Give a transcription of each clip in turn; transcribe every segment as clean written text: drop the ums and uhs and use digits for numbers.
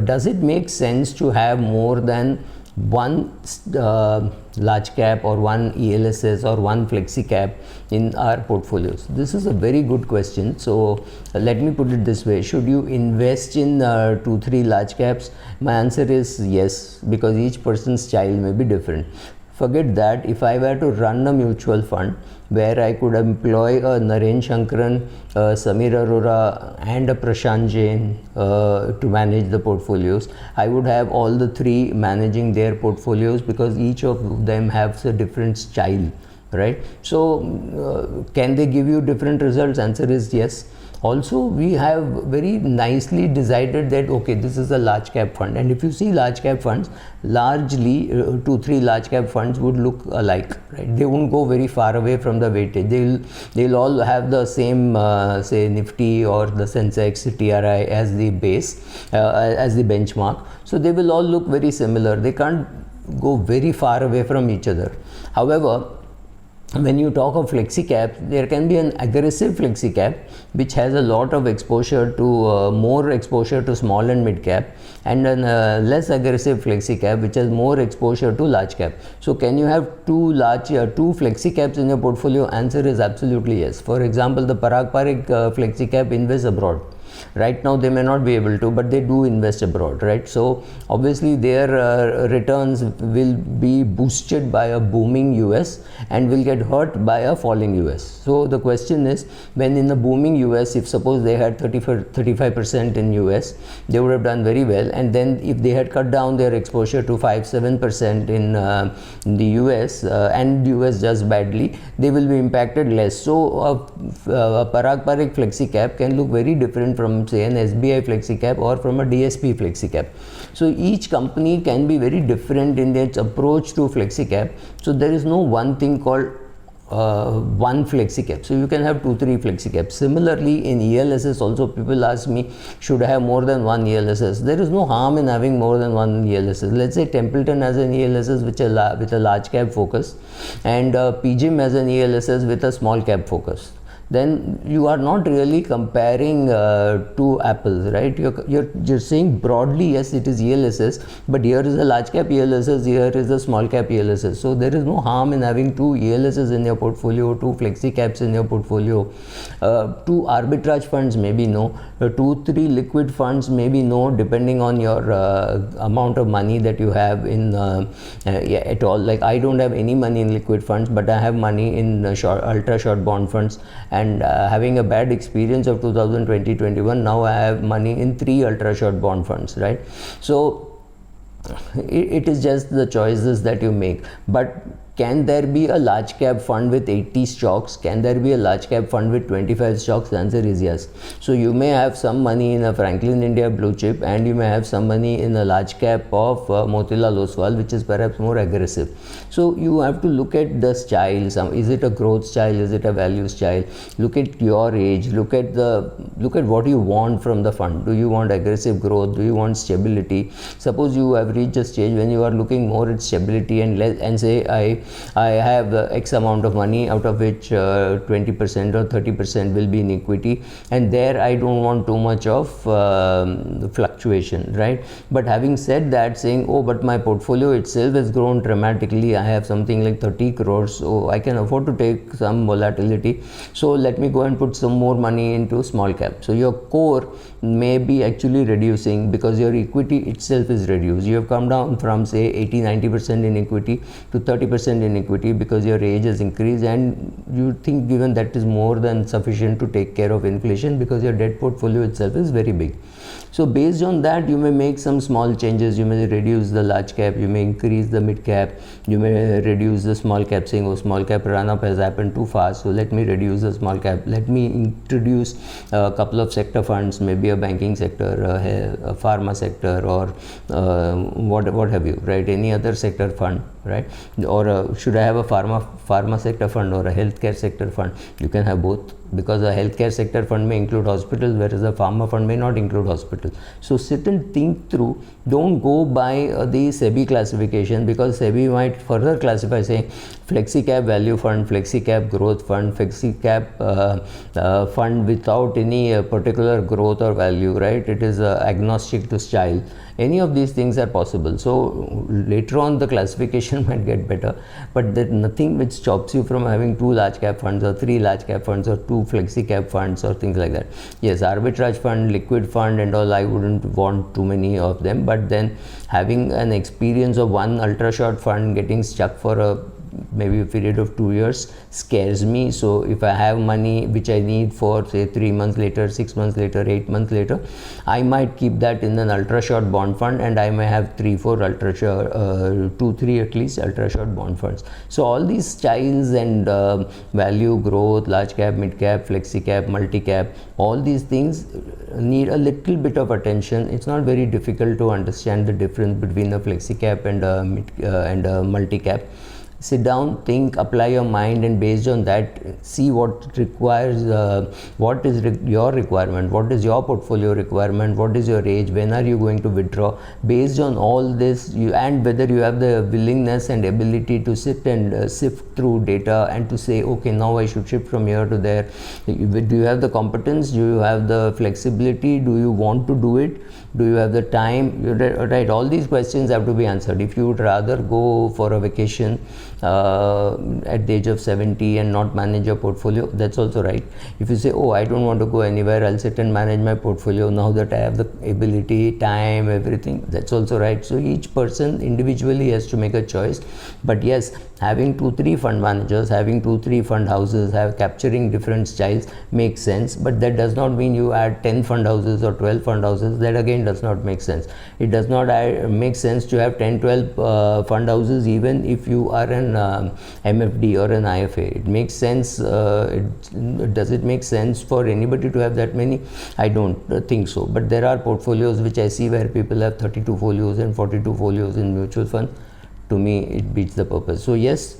does it make sense to have more than one large cap or one ELSS or one flexi cap in our portfolios? This is a very good question. So let me put it this way: should you invest in 2-3 large caps? My answer is yes, because each person's child may be different. Forget that. If I were to run a mutual fund where I could employ a Naren Shankaran, Samir Arora and a Prashant Jain to manage the portfolios, I would have all the three managing their portfolios, because each of them has a different style, right? So can they give you different results? Answer is yes. Also, we have very nicely decided that okay, this is a large cap fund, and if you see large cap funds, largely 2-3 large cap funds would look alike, right? They won't go very far away from the weightage. They'll all have the same say Nifty or the Sensex TRI as the base, as the benchmark. So they will all look very similar. They can't go very far away from each other. However, when you talk of flexi cap, there can be an aggressive flexi cap which has a lot of exposure to more exposure to small and mid cap, and a less aggressive flexi cap which has more exposure to large cap. So can you have two flexi caps in your portfolio? Answer is absolutely yes. For example, the Parag Parikh flexi cap invests abroad. Right now they may not be able to, but they do invest abroad, right? So obviously their returns will be boosted by a booming US and will get hurt by a falling US. So the question is, when in the booming US, if suppose they had 35% in US, they would have done very well, and then if they had cut down their exposure to 5-7% in the US and US does badly, they will be impacted less. So a Parag Parikh flexi cap can look very different from say an SBI flexi cap or from a DSP flexi cap. So each company can be very different in its approach to flexi cap. So there is no one thing called one flexi cap. So you can have 2-3 flexi caps. Similarly, in ELSS also, people ask me, should I have more than one ELSS? There is no harm in having more than one ELSS. Let's say Templeton has an ELSS with a large cap focus, and PGIM has an ELSS with a small cap focus. Then you are not really comparing two apples, right? You're saying broadly, yes, it is ELSS, but here is a large cap ELSS, here is a small cap ELSS. So there is no harm in having two ELSS in your portfolio, two flexi caps in your portfolio, two arbitrage funds, maybe no, 2-3 liquid funds, maybe no, depending on your amount of money that you have in at all. Like I don't have any money in liquid funds, but I have money in ultra short bond funds. And having a bad experience of 2020-21, now I have money in 3 ultra short bond funds, right? So it is just the choices that you make. But can there be a large cap fund with 80 stocks? Can there be a large cap fund with 25 stocks? The answer is yes. So you may have some money in a Franklin India blue chip, and you may have some money in a large cap of Motilal Oswal, which is perhaps more aggressive. So you have to look at the style. Is it a growth style? Is it a value style? Look at your age. Look at what you want from the fund. Do you want aggressive growth? Do you want stability? Suppose you have reached a stage when you are looking more at stability and say I have X amount of money, out of which 20% or 30% will be in equity, and there I don't want too much of fluctuation, right? But having said that, saying, oh, but my portfolio itself has grown dramatically, I have something like 30 crores, so I can afford to take some volatility, so let me go and put some more money into small cap. So your core may be actually reducing because your equity itself is reduced. You have come down from say 80-90% in equity to 30% in equity because your age has increased, and you think given that is more than sufficient to take care of inflation because your debt portfolio itself is very big. So based on that, you may make some small changes. You may reduce the large cap, you may increase the mid cap, you may reduce the small cap, saying, oh, small cap run up has happened too fast, so let me reduce the small cap, let me introduce a couple of sector funds, maybe a banking sector, a pharma sector, or what have you, right? Any other sector fund, right? Or should I have a pharma sector fund or a healthcare sector fund? You can have both. because a healthcare sector fund may include hospitals, whereas a pharma fund may not include hospitals. So sit and think through. Don't go by the SEBI classification, because SEBI might further classify, saying Flexi-cap value fund, Flexi-cap growth fund, Flexi-cap fund without any particular growth or value, right? It is agnostic to style. Any of these things are possible. So later on the classification might get better, but there's nothing which stops you from having 2 large cap funds or 3 large cap funds or 2 flexi cap funds or things like that. Yes, arbitrage fund, liquid fund and all, I wouldn't want too many of them, but then having an experience of one ultra short fund getting stuck for maybe a period of 2 years scares me. So if I have money which I need for say 3 months later, 6 months later, 8 months later, I might keep that in an ultra short bond fund, and I may have 3-4 ultra short 2-3 at least ultra short bond funds. So all these styles and value, growth, large cap, mid cap, flexi cap, multi cap, all these things need a little bit of attention. It's not very difficult to understand the difference between a flexi cap and a multi cap. Sit down, think, apply your mind, and based on that, see what requires, what is your requirement, what is your portfolio requirement, what is your age, when are you going to withdraw. Based on all this, and whether you have the willingness and ability to sit and sift through data and to say, okay, now I should shift from here to there. Do you have the competence? Do you have the flexibility? Do you want to do it? Do you have the time? Right, all these questions have to be answered. If you would rather go for a vacation at the age of 70 and not manage your portfolio, that's also right. If you say, oh, I don't want to go anywhere, I'll sit and manage my portfolio now that I have the ability, time, everything, that's also right. So each person individually has to make a choice. But yes, having 2-3 fund managers, having 2-3 fund houses, capturing different styles makes sense, but that does not mean you add 10 fund houses or 12 fund houses. That again does not make sense. It does not make sense to have 10-12 fund houses even if you are an MFD or an IFA. It makes sense. Does it make sense for anybody to have that many? I don't think so. But there are portfolios which I see where people have 32 folios and 42 folios in mutual fund. To me, it beats the purpose. So yes,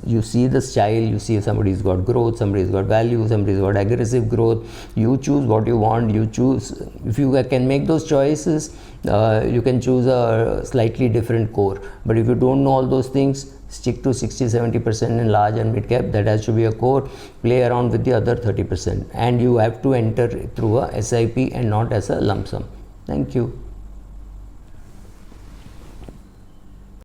you see the style, you see if somebody's got growth, somebody's got value, somebody's got aggressive growth. You choose what you want. You choose. If you can make those choices, you can choose a slightly different core. But if you don't know all those things, stick to 60-70% in large and mid cap. That has to be a core. Play around with the other 30%, and you have to enter through a SIP and not as a lump sum. Thank you.